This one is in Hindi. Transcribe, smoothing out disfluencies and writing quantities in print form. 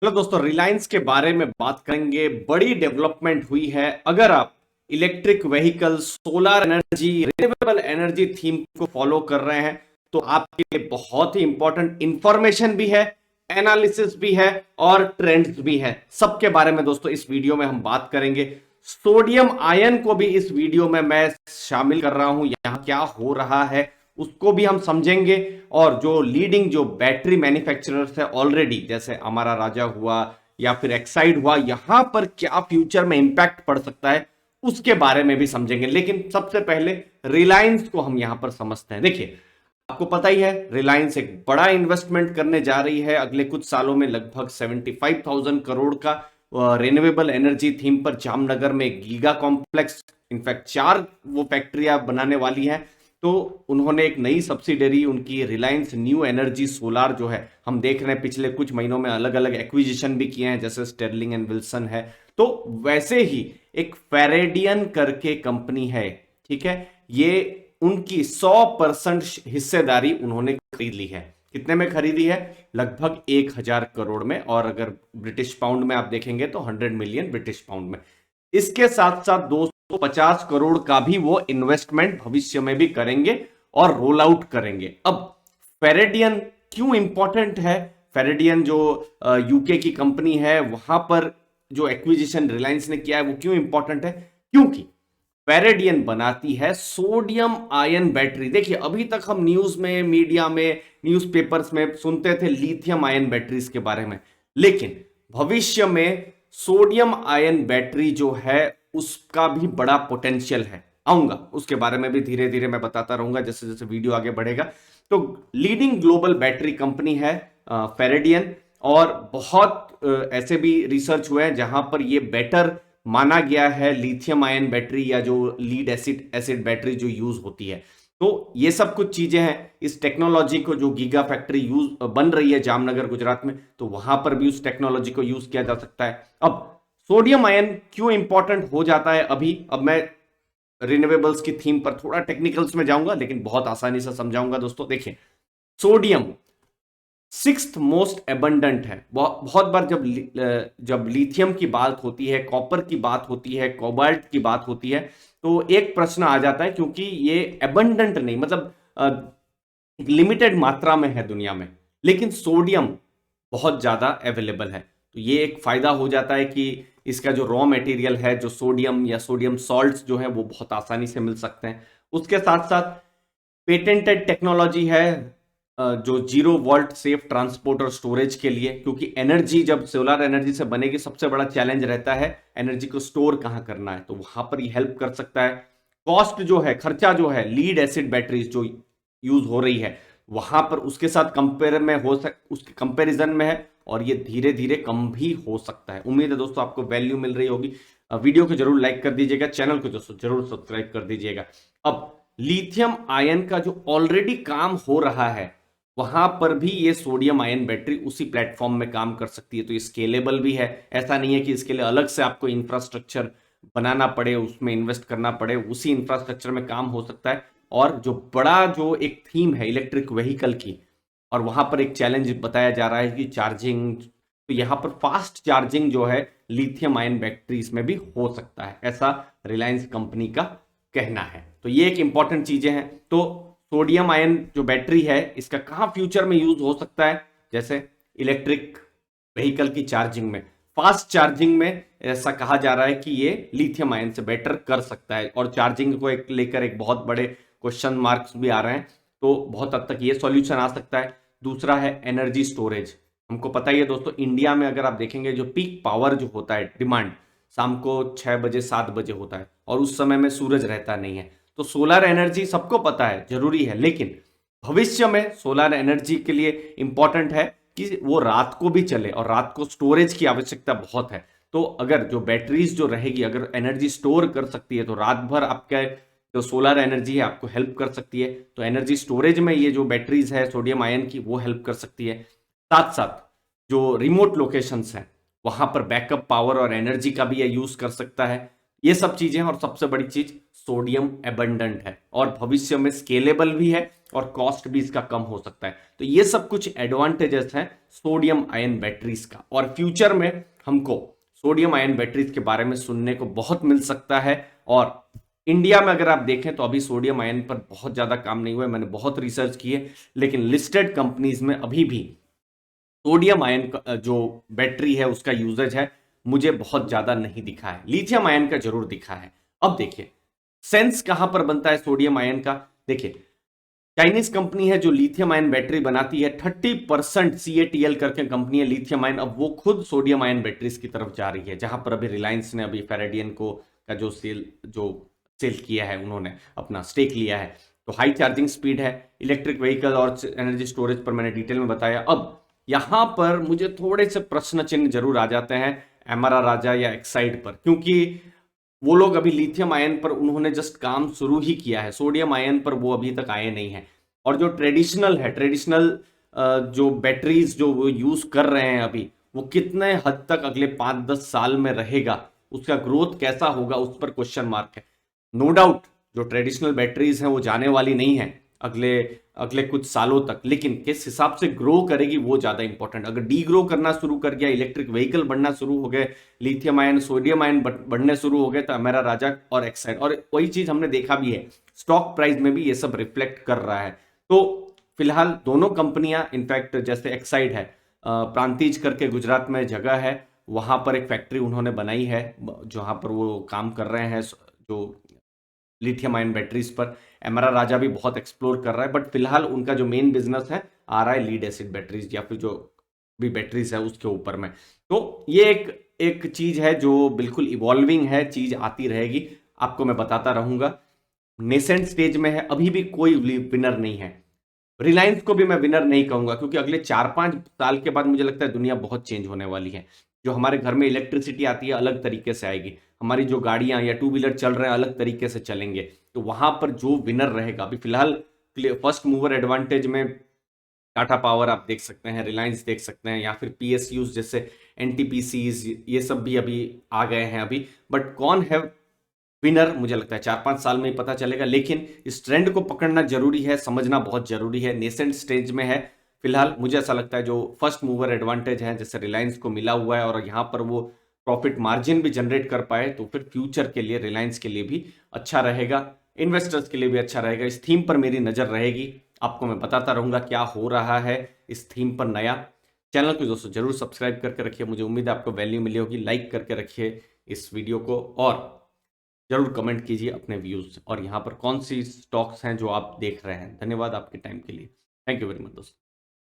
हेलो दोस्तों, रिलायंस के बारे में बात करेंगे। बड़ी डेवलपमेंट हुई है। अगर आप electric vehicle, solar energy, renewable energy theme को फॉलो कर रहे हैं तो आपके लिए बहुत ही इंपॉर्टेंट इंफॉर्मेशन भी है, एनालिसिस भी है और ट्रेंड्स भी है। सबके बारे में दोस्तों इस वीडियो में हम बात करेंगे। सोडियम आयन को भी इस वीडियो में मैं शामिल कर रहा हूं। यहां क्या हो रहा है उसको भी हम समझेंगे। और जो लीडिंग जो बैटरी मैन्युफैक्चरर्स है ऑलरेडी, जैसे हमारा राजा हुआ या फिर एक्साइड हुआ, यहां पर क्या फ्यूचर में इंपैक्ट पड़ सकता है उसके बारे में भी समझेंगे। लेकिन सबसे पहले रिलायंस को हम यहां पर समझते हैं। देखिए, आपको पता ही है रिलायंस एक बड़ा इन्वेस्टमेंट करने जा रही है अगले कुछ सालों में, लगभग 75,000 करोड़ का रिन्यूएबल एनर्जी थीम पर। जामनगर में एक गीगा कॉम्प्लेक्स, इनफैक्ट 4 वो फैक्ट्रियां बनाने वाली हैं। तो उन्होंने एक नई सब्सिडरी उनकी रिलायंस न्यू एनर्जी सोलार जो है, हम देख रहे हैं पिछले कुछ महीनों में अलग अलग एक्विजिशन भी किए हैं, जैसे स्टेरलिंग एंड विल्सन है। तो वैसे ही एक फेरेडियन करके कंपनी है, ठीक है, ये उनकी 100% हिस्सेदारी उन्होंने खरीद ली है। कितने में खरीदी है? लगभग 1,000 करोड़ में। और अगर ब्रिटिश पाउंड में आप देखेंगे तो 100 मिलियन ब्रिटिश पाउंड में। इसके साथ साथ 250 करोड़ का भी वो इन्वेस्टमेंट भविष्य में भी करेंगे और रोल आउट करेंगे। अब फेरेडियन क्यों इंपॉर्टेंट है? फेरेडियन जो यूके की कंपनी है, वहां पर जो एक्विजिशन रिलायंस ने किया है वो क्यों इंपॉर्टेंट है? क्योंकि फेरेडियन बनाती है सोडियम आयन बैटरी। देखिए, अभी तक हम न्यूज में, मीडिया में, न्यूज़पेपर्स में सुनते थे लिथियम आयन बैटरीज के बारे में, लेकिन भविष्य में सोडियम आयन बैटरी जो है उसका भी बड़ा पोटेंशियल है। आऊंगा उसके बारे में भी, धीरे धीरे मैं बताता रहूंगा जैसे जैसे वीडियो आगे बढ़ेगा। तो लीडिंग ग्लोबल बैटरी कंपनी है फेरेडियन। और बहुत ऐसे भी रिसर्च हुए हैं जहां पर ये बेटर माना गया है लिथियम आयन बैटरी या जो लीड एसिड एसिड बैटरी जो यूज होती है। तो ये सब कुछ चीजें हैं। इस टेक्नोलॉजी को, जो गीगा फैक्ट्री यूज बन रही है जामनगर गुजरात में, तो वहां पर भी उस टेक्नोलॉजी को यूज किया जा सकता है। अब सोडियम आयन क्यों इंपॉर्टेंट हो जाता है अभी? अब मैं रिन्यूएबल्स की थीम पर थोड़ा टेक्निकल्स में जाऊंगा, लेकिन बहुत आसानी से समझाऊंगा दोस्तों। देखिए, सोडियम सिक्स्थ मोस्ट एबंडेंट है। बहुत बार जब लिथियम की बात होती है, कॉपर की बात होती है, कोबाल्ट की बात होती है, तो एक प्रश्न आ जाता है, क्योंकि ये एबंडेंट नहीं, मतलब लिमिटेड मात्रा में है दुनिया में, लेकिन सोडियम बहुत ज्यादा अवेलेबल है। तो ये एक फायदा हो जाता है कि इसका जो रॉ मटेरियल है, जो सोडियम या सोडियम सॉल्ट्स जो है, वो बहुत आसानी से मिल सकते हैं। उसके साथ साथ पेटेंटेड टेक्नोलॉजी है जो जीरो वोल्ट सेफ ट्रांसपोर्ट और स्टोरेज के लिए, क्योंकि एनर्जी जब सोलर एनर्जी से बनेगी, सबसे बड़ा चैलेंज रहता है एनर्जी को स्टोर कहां करना है, तो वहां पर ये हेल्प कर सकता है। कॉस्ट जो है, खर्चा जो है, लीड एसिड बैटरीज जो यूज हो रही है वहां पर उसके साथ कंपेयर में उसके कंपैरिजन में है, और ये धीरे धीरे कम भी हो सकता है। उम्मीद है दोस्तों आपको वैल्यू मिल रही होगी। वीडियो को जरूर लाइक कर दीजिएगा, चैनल को दोस्तों जरूर सब्सक्राइब कर दीजिएगा। अब लिथियम आयन का जो ऑलरेडी काम हो रहा है, वहां पर भी ये सोडियम आयन बैटरी उसी प्लेटफॉर्म में काम कर सकती है। तो ये स्केलेबल भी है। ऐसा नहीं है कि इसके लिए अलग से आपको इंफ्रास्ट्रक्चर बनाना पड़े, उसमें इन्वेस्ट करना पड़े, उसी इंफ्रास्ट्रक्चर में काम हो सकता है। और जो बड़ा जो एक थीम है इलेक्ट्रिक व्हीकल की, और वहां पर एक चैलेंज बताया जा रहा है कि चार्जिंग, तो यहां पर फास्ट चार्जिंग जो है लिथियम आयन बैटरीज में भी हो सकता है, ऐसा रिलायंस कंपनी का कहना है। तो ये एक इंपॉर्टेंट चीजें हैं। तो सोडियम आयन जो बैटरी है, इसका कहां फ्यूचर में यूज हो सकता है? जैसे इलेक्ट्रिक व्हीकल की चार्जिंग में, फास्ट चार्जिंग में ऐसा कहा जा रहा है कि ये लिथियम आयन से बेटर कर सकता है। और चार्जिंग को लेकर एक बहुत बड़े क्वेश्चन मार्क्स भी आ रहे हैं, तो बहुत हद तक ये सॉल्यूशन आ सकता है। दूसरा है एनर्जी स्टोरेज। हमको पता ही है दोस्तों, इंडिया में अगर आप देखेंगे जो पीक पावर जो होता है, डिमांड शाम को 6 बजे 7 बजे होता है, और उस समय में सूरज रहता नहीं है। तो सोलर एनर्जी सबको पता है जरूरी है, लेकिन भविष्य में सोलर एनर्जी के लिए इंपॉर्टेंट है कि वो रात को भी चले, और रात को स्टोरेज की आवश्यकता बहुत है। तो अगर जो बैटरीज जो रहेगी, अगर एनर्जी स्टोर कर सकती है, तो रात भर आपका जो सोलर एनर्जी है आपको हेल्प कर सकती है। तो एनर्जी स्टोरेज में ये जो बैटरीज है सोडियम आयन की, वो हेल्प कर सकती है। साथ साथ जो रिमोट लोकेशंस हैं, वहां पर बैकअप पावर और एनर्जी का भी ये यूज कर सकता है। ये सब चीजें हैं और सबसे बड़ी चीज सोडियम एबंडेंट है और भविष्य में स्केलेबल भी है और कॉस्ट भी इसका कम हो सकता है। तो ये सब कुछ एडवांटेजेस हैं सोडियम आयन बैटरीज का और फ्यूचर में हमको सोडियम आयन बैटरीज के बारे में सुनने को बहुत मिल सकता है। और इंडिया में अगर आप देखें तो अभी सोडियम आयन पर बहुत ज्यादा काम नहीं हुआ है, मैंने बहुत रिसर्च की है, लेकिन लिस्टेड कंपनीज में अभी भी सोडियम आयन जो बैटरी है उसका यूजेज है मुझे बहुत ज्यादा नहीं दिखा है, लिथियम आयन का जरूर दिखा है। अब देखिए सेंस कहां पर बनता है सोडियम आयन का। देखिए चाइनीज कंपनी है जो लिथियम आयन बैटरी बनाती है, 30% CATL करके कंपनी है लिथियम आयन, अब वो खुद सोडियम आयन बैटरीज की तरफ जा रही है, जहां पर अभी रिलायंस ने अभी फेरेडियन को का जो सेल किया है, उन्होंने अपना स्टेक लिया है। तो हाई चार्जिंग स्पीड है, इलेक्ट्रिक व्हीकल और एनर्जी स्टोरेज पर मैंने डिटेल में बताया। अब यहां पर मुझे थोड़े से प्रश्न चिन्ह जरूर आ जाते हैं एमआरआ राजा या एक्साइड पर, क्योंकि वो लोग अभी लिथियम आयन पर उन्होंने जस्ट काम शुरू ही किया है, सोडियम आयन पर वो अभी तक आए नहीं है। और जो ट्रेडिशनल जो बैटरीज जो वो यूज कर रहे हैं अभी, वो कितने हद तक अगले 5-10 साल में रहेगा, उसका ग्रोथ कैसा होगा, उस पर क्वेश्चन मार्क है। नो डाउट जो ट्रेडिशनल बैटरीज हैं वो जाने वाली नहीं है अगले अगले कुछ सालों तक, लेकिन किस हिसाब से ग्रो करेगी वो ज्यादा इंपॉर्टेंट। अगर डी ग्रो करना शुरू कर गया, इलेक्ट्रिक व्हीकल बढ़ना शुरू हो गए, लिथियम आयन सोडियम आयन बढ़ने शुरू हो गए, तो अमेरा राजा और एक्साइड, और वही चीज हमने देखा भी है स्टॉक प्राइस में भी ये सब रिफ्लेक्ट कर रहा है। तो फिलहाल दोनों कंपनियां, इनफैक्ट जैसे एक्साइड है प्रांतिज करके गुजरात में जगह है, वहां पर एक फैक्ट्री उन्होंने बनाई है जहां पर वो काम कर रहे हैं जो लिथियम आयन बैटरीज पर। एमरा राजा भी बहुत एक्सप्लोर कर रहा है, बट फिलहाल उनका जो मेन बिजनेस है आ रहा है लीड एसिड बैटरीज या फिर जो भी बैटरीज है उसके ऊपर में। तो ये एक चीज है जो बिल्कुल इवॉल्विंग है, चीज आती रहेगी, आपको मैं बताता रहूंगा। नेसेंट स्टेज में है, अभी भी कोई विनर नहीं है। रिलायंस को भी मैं विनर नहीं कहूंगा, क्योंकि अगले 4-5 साल के बाद मुझे लगता है दुनिया बहुत चेंज होने वाली है। जो हमारे घर में इलेक्ट्रिसिटी आती है अलग तरीके से आएगी, हमारी जो गाड़ियां या टू व्हीलर चल रहे हैं अलग तरीके से चलेंगे। तो वहां पर जो विनर रहेगा, अभी फिलहाल फर्स्ट मूवर एडवांटेज में टाटा पावर आप देख सकते हैं, रिलायंस देख सकते हैं, या फिर PSUs जैसे NTPCs, ये सब भी अभी आ गए हैं अभी। बट कौन है विनर मुझे लगता है 4-5 साल में ही पता चलेगा, लेकिन इस ट्रेंड को पकड़ना जरूरी है, समझना बहुत जरूरी है। नेसेंट स्टेज में है फिलहाल, मुझे ऐसा लगता है जो फर्स्ट मूवर एडवांटेज है जैसे रिलायंस को मिला हुआ है और यहाँ पर वो प्रॉफिट मार्जिन भी जनरेट कर पाए, तो फिर फ्यूचर के लिए रिलायंस के लिए भी अच्छा रहेगा, इन्वेस्टर्स के लिए भी अच्छा रहेगा। इस थीम पर मेरी नजर रहेगी, आपको मैं बताता रहूंगा क्या हो रहा है इस थीम पर नया। चैनल को दोस्तों जरूर सब्सक्राइब करके रखिए, मुझे उम्मीद है आपको वैल्यू मिली होगी। लाइक करके रखिए इस वीडियो को और जरूर कमेंट कीजिए अपने व्यूज और यहाँ पर कौन सी स्टॉक्स हैं जो आप देख रहे हैं। धन्यवाद आपके टाइम के लिए, थैंक यू वेरी मच दोस्तों।